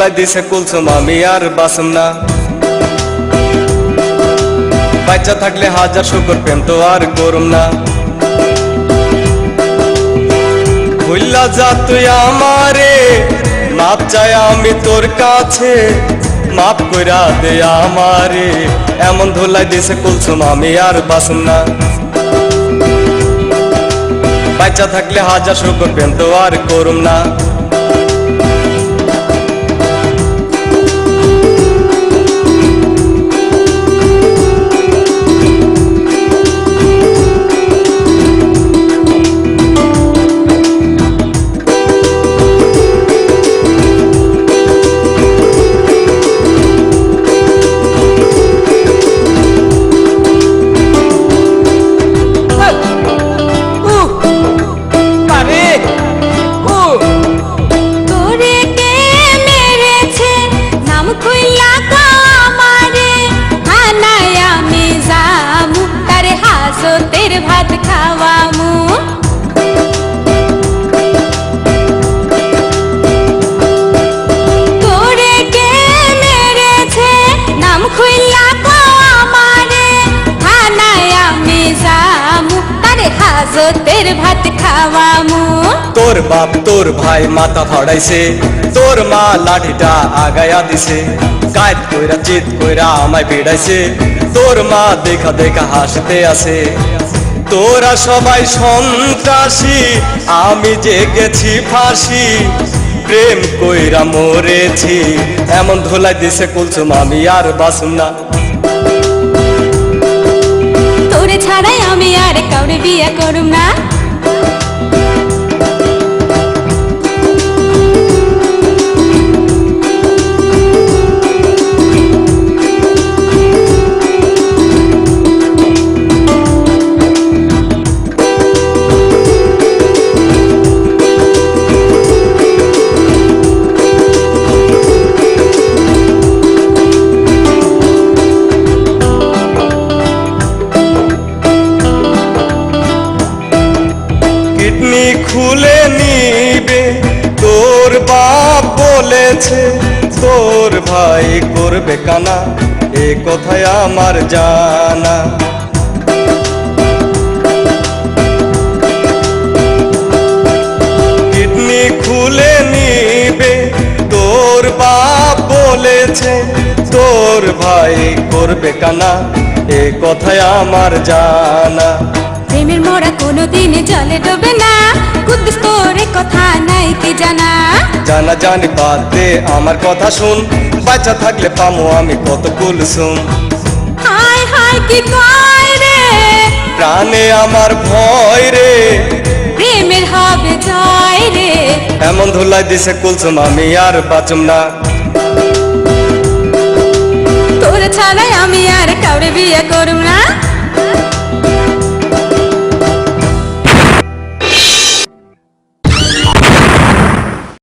ধুলাই দিছে কুলসুম আমি আর বাসুম না। বাচ্চা থাকলে হাজার শুকর প্রেম তো আর করুম না। ভুল্লা যা তুই আমারে, মাপ চাই আমি তোর কাছে, মাপ কইরা দে আমারে। এমন ধুলাই দিছে কুলসুম আমি আর বাসুম না। বাচ্চা থাকলে হাজার শুকর প্রেম তো আর করুম না। ভাত খাওয়ামু তোরে কে মেরেছে নাম খুইলা কো আমারে, থানায় আমি যামু তারে হাজতের ভাত খাওয়ামু। তোর বাপ তোর ভাই মাথা ফাড়াইছে, তোর মা লাঠিটা আগায়া দিছে, কায়দ কইরা চিত কইরা আমায় বেড়াইছে, তোর মা দেখা দেখা হাসতে আছে। তোরা সবাই সন্ত্রাসী, আমি যে গেছি ফাঁসি, প্রেম কইরা মরেছি। এমন ধুলাই দিছে কুলসুম আমি আর বাসুম না। তোরে ছাড়াই আমি আর কাউরে বিয়া করুম না। খুলে নিবে তোর বাপ বলেছে, তোর ভাই করবে কানা, এ কথায় আমার জানা। কিডনি খুলে নিবে তোর বাপ বলেছে, তোর ভাই করবে কানা, এ কথায় আমার জানা। প্রেমের মোড়া কোনোদিন জলে ডোবে না, কুদ্দুস তোর কথা নাই কি জানা। জানা জানি বাদ দে আমার কথা শুন, বাচ্চা থাকলে পামো আমি কত কুলসুম। হায় হায় কি কয় রে, প্রাণে আমার ভয় রে, প্রেমের হবে জয় রে। এমন ধুলাই দিছে কুলসুম আমি আর বাঁচুম না। তোর ছাড়াই আমি আর কাউরে বিয়ে করুম না।